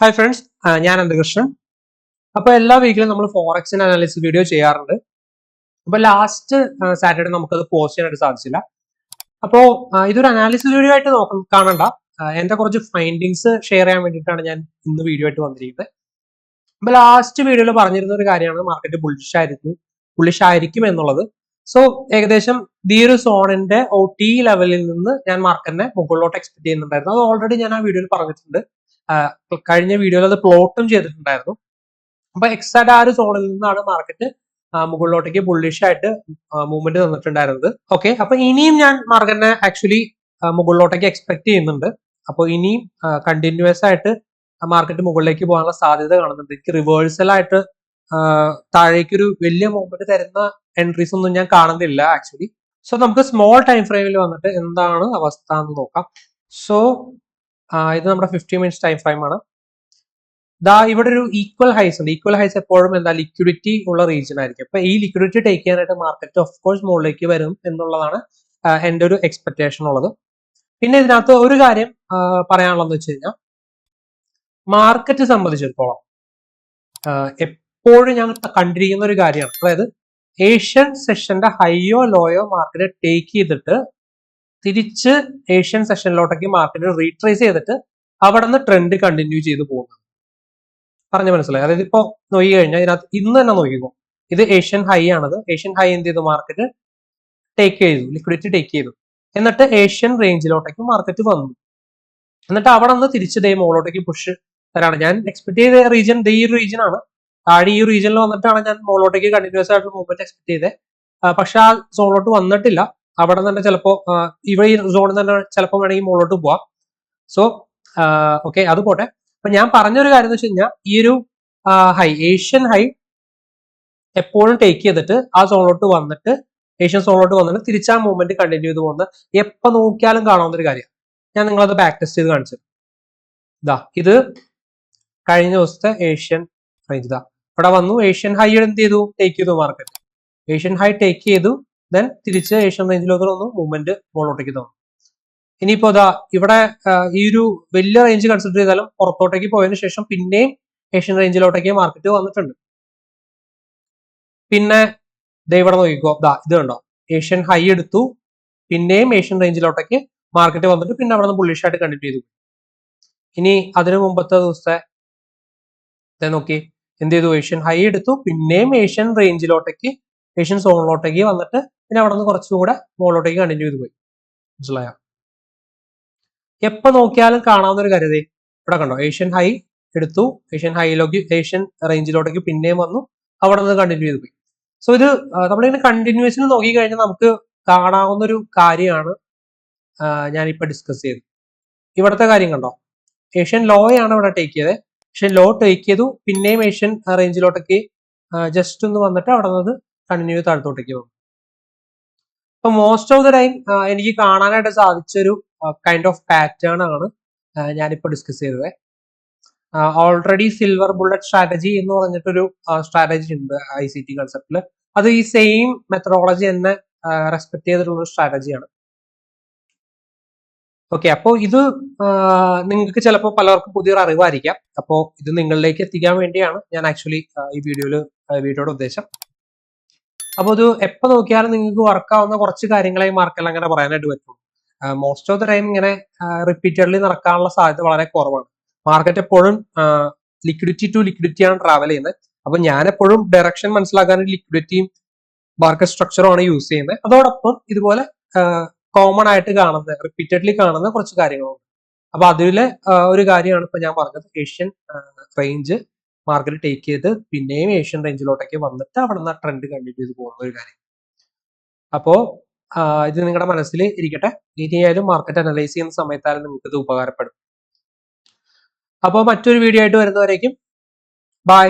Hi friends, ഞാൻ അനന്തകൃഷ്ണൻ. അപ്പോൾ എല്ലാ വീക്കിലും നമ്മൾ ഫോറക്സിന് അനാലിസിസ് വീഡിയോ ചെയ്യാറുണ്ട്. അപ്പോൾ ലാസ്റ്റ് സാറ്റർഡേ നമുക്കത് പോസ്റ്റ് ചെയ്യാനായിട്ട് സാധിച്ചില്ല. അപ്പോൾ ഇതൊരു അനാലിസിസ് വീഡിയോ ആയിട്ട് കാണണ്ട. എന്റെ കുറച്ച് ഫൈൻഡിങ്സ് ഷെയർ ചെയ്യാൻ വേണ്ടിയിട്ടാണ് ഞാൻ ഇന്ന് വീഡിയോ ആയിട്ട് വന്നിരിക്കുന്നത്. അപ്പോൾ ലാസ്റ്റ് വീഡിയോയിൽ പറഞ്ഞിരുന്ന ഒരു കാര്യമാണ് മാർക്കറ്റ് ബുള്ളിഷ് ആയിരിക്കും എന്നുള്ളത്. സോ ഏകദേശം ഈ ഒരു സോണിന്റെ OT ലെവലിൽ നിന്ന് ഞാൻ മാർക്കറ്റിനെ മുകളിലോട്ട് എക്സ്പെക്ട് ചെയ്യുന്നുണ്ടായിരുന്നു. അത് ഓൾറെഡി ഞാൻ ആ വീഡിയോയിൽ പറഞ്ഞിട്ടുണ്ട്. കഴിഞ്ഞ വീഡിയോയിൽ അത് പ്ലോട്ടും ചെയ്തിട്ടുണ്ടായിരുന്നു. അപ്പൊ എക്സാക്ട് ആ ഒരു സോണിൽ നിന്നാണ് മാർക്കറ്റ് മുകളിലോട്ടേക്ക് ബുള്ളിഷ് ആയിട്ട് മൂവ്മെന്റ് തന്നിട്ടുണ്ടായിരുന്നത്. ഓക്കെ, അപ്പൊ ഇനിയും ഞാൻ മാർക്കറ്റിനെ ആക്ച്വലി മുകളിലോട്ടേക്ക് എക്സ്പെക്ട് ചെയ്യുന്നുണ്ട്. അപ്പോൾ ഇനിയും കണ്ടിന്യൂസ് ആയിട്ട് മാർക്കറ്റ് മുകളിലേക്ക് പോകാനുള്ള സാധ്യത കാണുന്നുണ്ട്. എനിക്ക് റിവേഴ്സൽ ആയിട്ട് താഴേക്ക് ഒരു വലിയ മൂവ്മെന്റ് തരുന്ന എൻട്രീസ് ഒന്നും ഞാൻ കാണുന്നില്ല ആക്ച്വലി. സോ നമുക്ക് സ്മോൾ ടൈം ഫ്രെയിമിൽ വന്നിട്ട് എന്താണ് അവസ്ഥ എന്ന് നോക്കാം. സോ ഇത് നമ്മുടെ 50 മിനിറ്റ്സ് ടൈം ഫ്രെയിം ആണ്. ഇവിടെ ഒരു ഈക്വൽ ഹൈസ് ഉണ്ട്. ഈക്വൽ ഹൈസ് എപ്പോഴും എന്താ ലിക്വിഡിറ്റി ഉള്ള റീജിയൻ ആയിരിക്കും. അപ്പൊ ഈ ലിക്വിഡിറ്റി ടേക്ക് ചെയ്യാനായിട്ട് മാർക്കറ്റ് ഓഫ് കോഴ്സ് മുകളിലേക്ക് വരും എന്നുള്ളതാണ് എൻ്റെ ഒരു എക്സ്പെക്ടേഷൻ ഉള്ളത്. പിന്നെ ഇതിനകത്ത് ഒരു കാര്യം പറയാനുള്ളതെന്ന് വെച്ച് കഴിഞ്ഞാൽ, മാർക്കറ്റ് സംബന്ധിച്ചിടത്തോളം എപ്പോഴും ഞാൻ കണ്ടിരിക്കുന്ന ഒരു കാര്യമാണ്. അതായത് ഏഷ്യൻ സെഷന്റെ ഹൈയോ ലോയോ മാർക്കറ്റ് ടേക്ക് ചെയ്തിട്ട് തിരിച്ച് ഏഷ്യൻ സെഷനിലോട്ടേക്ക് മാർക്കറ്റ് റീട്രേസ് ചെയ്തിട്ട് അവിടെ നിന്ന് ട്രെൻഡ് കണ്ടിന്യൂ ചെയ്ത് പോകുന്നത്. പറഞ്ഞ മനസ്സിലായി. അതായത് ഇപ്പൊ നോക്കി കഴിഞ്ഞാൽ ഇതിനകത്ത് ഇന്ന് തന്നെ നോക്കിക്കോ, ഇത് ഏഷ്യൻ ഹൈ ആണത്. ഏഷ്യൻ ഹൈ എന്ത് ചെയ്തു? മാർക്കറ്റ് ടേക്ക് ചെയ്തു, ലിക്വിഡിറ്റി ടേക്ക് ചെയ്തു. എന്നിട്ട് ഏഷ്യൻ റേഞ്ചിലോട്ടേക്ക് മാർക്കറ്റ് വന്നു. എന്നിട്ട് അവിടെ നിന്ന് തിരിച്ച് ദേ മുകളിലോട്ടേക്ക് പുഷ് തരാണ്. ഞാൻ എക്സ്പെക്ട് ചെയ്ത റീജിയൻ ഈ ഒരു റീജിയൻ ആണ്. താഴെ ഈ റീജിയനിൽ വന്നിട്ടാണ് ഞാൻ മുകളിലോട്ടേക്ക് കണ്ടിന്യൂസ് ആയിട്ട് മൂവ്മെന്റ് എക്സ്പെക്ട് ചെയ്തത്. പക്ഷെ ആ സോണിലോട്ട് വന്നിട്ടില്ല. അവിടെ തന്നെ ചിലപ്പോ ഇവിടെ ഈ സോണിൽ തന്നെ ചിലപ്പോൾ വേണമെങ്കിൽ മുകളിലോട്ട് പോവാം. സോ ഓക്കെ, അത് പോട്ടെ. അപ്പൊ ഞാൻ പറഞ്ഞൊരു കാര്യം എന്ന് വെച്ച് കഴിഞ്ഞാൽ, ഈ ഒരു ഹൈ, ഏഷ്യൻ ഹൈ എപ്പോഴും ടേക്ക് ചെയ്തിട്ട് ആ സോണിലോട്ട് വന്നിട്ട് ഏഷ്യൻ സോണിലോട്ട് വന്നിട്ട് തിരിച്ചാ മൂവ്മെന്റ് കണ്ടിന്യൂ ചെയ്ത് പോകുന്നത് എപ്പോൾ നോക്കിയാലും കാണാവുന്ന ഒരു കാര്യം. ഞാൻ നിങ്ങളത് ബാക്ക് ടെസ്റ്റ് ചെയ്ത് കാണിച്ചു. ഇത് കഴിഞ്ഞ ദിവസത്തെ ഏഷ്യൻ റേഞ്ച്. ഇവിടെ വന്നു, ഏഷ്യൻ ഹൈ എന്ത് ചെയ്തു? ടേക്ക് ചെയ്തു മാർക്കറ്റ്. ഏഷ്യൻ ഹൈ ടേക്ക് ചെയ്തു, ദെൻ തിരിച്ച് ഏഷ്യൻ റേഞ്ചിലോട്ട് വന്നു, മൂവ്മെന്റ് മുകളിലോട്ടേക്ക് തന്നു. ഇനിയിപ്പോ ഇവിടെ ഈ ഒരു വലിയ റേഞ്ച് കൺസിഡർ ചെയ്താലും പുറത്തോട്ടേക്ക് പോയതിനു ശേഷം പിന്നെയും ഏഷ്യൻ റേഞ്ചിലോട്ടേക്ക് മാർക്കറ്റ് വന്നിട്ടുണ്ട്. പിന്നെ ഇവിടെ നോക്കിക്കോ, ഇത് കണ്ടോ, ഏഷ്യൻ ഹൈ എടുത്തു, പിന്നെയും ഏഷ്യൻ റേഞ്ചിലോട്ടേക്ക് മാർക്കറ്റ് വന്നിട്ട് പിന്നെ അവിടെ നിന്ന് ബുള്ളിഷ് ആയിട്ട് കണ്ടിന്യൂ ചെയ്തു. ഇനി അതിനു മുമ്പത്തെ ദിവസത്തെ നോക്കി, എന്ത് ചെയ്തു? ഏഷ്യൻ ഹൈ എടുത്തു, പിന്നെയും ഏഷ്യൻ റേഞ്ചിലോട്ടേക്ക്, ഏഷ്യൻ സോണിലോട്ടേക്ക് വന്നിട്ട് പിന്നെ അവിടെ നിന്ന് കുറച്ചും കൂടെ മുകളിലോട്ടേക്ക് കണ്ടിന്യൂ ചെയ്ത് പോയി. മനസ്സിലായോ? എപ്പോ നോക്കിയാലും കാണാവുന്ന ഒരു കാര്യതേ ഇവിടെ കണ്ടോ, ഏഷ്യൻ ഹൈ എടുത്തു, ഏഷ്യൻ ഹൈയിലേക്ക്, ഏഷ്യൻ റേഞ്ചിലോട്ടേക്ക് പിന്നെയും വന്നു, അവിടെ നിന്ന് കണ്ടിന്യൂ ചെയ്ത് പോയി. സോ ഇത് നമ്മളിങ്ങനെ കണ്ടിന്യൂസിൽ നോക്കി കഴിഞ്ഞാൽ നമുക്ക് കാണാവുന്ന ഒരു കാര്യമാണ് ഞാനിപ്പോ ഡിസ്കസ് ചെയ്തത്. ഇവിടുത്തെ കാര്യം കണ്ടോ, ഏഷ്യൻ ലോ ആണ് ഇവിടെ ടേക്ക് ചെയ്തത്. ഏഷ്യൻ ലോ ടേക്ക് ചെയ്തു, പിന്നെയും ഏഷ്യൻ റേഞ്ചിലോട്ടേക്ക് ജസ്റ്റ് ഒന്ന് വന്നിട്ട് അവിടെ നിന്ന് കണ്ടിന്യൂ താഴത്തോട്ടേക്ക് വന്നു. അപ്പൊ മോസ്റ്റ് ഓഫ് ദ ടൈം എനിക്ക് കാണാനായിട്ട് സാധിച്ചൊരു കൈൻഡ് ഓഫ് പാറ്റേൺ ആണ് ഞാനിപ്പോ ഡിസ്കസ് ചെയ്തത്. ഓൾറെഡി സിൽവർ ബുള്ളറ്റ് സ്ട്രാറ്റജി എന്ന് പറഞ്ഞിട്ടൊരു സ്ട്രാറ്റജി ഉണ്ട് ICT കൺസെപ്റ്റില്. അത് ഈ സെയിം മെത്തഡോളജി തന്നെ റെസ്പെക്ട് ചെയ്തിട്ടുള്ള ഒരു സ്ട്രാറ്റജിയാണ്. ഓക്കെ, അപ്പോൾ ഇത് നിങ്ങൾക്ക് ചിലപ്പോൾ പലർക്കും പുതിയൊരു അറിവായിരിക്കാം. അപ്പോൾ ഇത് നിങ്ങളിലേക്ക് എത്തിക്കാൻ വേണ്ടിയാണ് ഞാൻ ആക്ച്വലി ഈ വീഡിയോയുടെ ഉദ്ദേശം. അപ്പോൾ ഇത് എപ്പോൾ നോക്കിയാലും നിങ്ങൾക്ക് വർക്കാവുന്ന കുറച്ച് കാര്യങ്ങളെ മാർക്കറ്റിൽ അങ്ങനെ പറയാനായിട്ട് പറ്റും. മോസ്റ്റ് ഓഫ് ദ ടൈം ഇങ്ങനെ റിപ്പീറ്റഡ്ലി നടക്കാനുള്ള സാധ്യത വളരെ കുറവാണ്. മാർക്കറ്റ് എപ്പോഴും ലിക്വിഡിറ്റി ടു ലിക്വിഡിറ്റിയാണ് ട്രാവൽ ചെയ്യുന്നത്. അപ്പൊ ഞാൻ എപ്പോഴും ഡയറക്ഷൻ മനസ്സിലാക്കാൻ ലിക്വിഡിറ്റിയും മാർക്കറ്റ് സ്ട്രക്ചറും ആണ് യൂസ് ചെയ്യുന്നത്. അതോടൊപ്പം ഇതുപോലെ കോമൺ ആയിട്ട് കാണുന്ന, റിപ്പീറ്റഡ്ലി കാണുന്ന കുറച്ച് കാര്യങ്ങളുണ്ട്. അപ്പൊ അതിലെ ഒരു കാര്യമാണ് ഇപ്പൊ ഞാൻ പറഞ്ഞത്, ഏഷ്യൻ റേഞ്ച് മാർക്കറ്റ് ടേക്ക് ചെയ്ത് പിന്നെയും ഏഷ്യൻ റേഞ്ചിലോട്ടേക്ക് വന്നിട്ട് അവിടെ നിന്ന് ട്രെൻഡ് കണ്ടിന്യൂ ചെയ്ത് പോകുന്ന ഒരു കാര്യം. അപ്പോ ഇത് നിങ്ങളുടെ മനസ്സിൽ ഇരിക്കട്ടെ. ഇനിയായാലും മാർക്കറ്റ് അനലൈസ് ചെയ്യുന്ന സമയത്തായാലും നിങ്ങൾക്ക് ഇത് ഉപകാരപ്പെടും. അപ്പോൾ മറ്റൊരു വീഡിയോ ആയിട്ട് വരുന്നവരേക്കും ബൈ.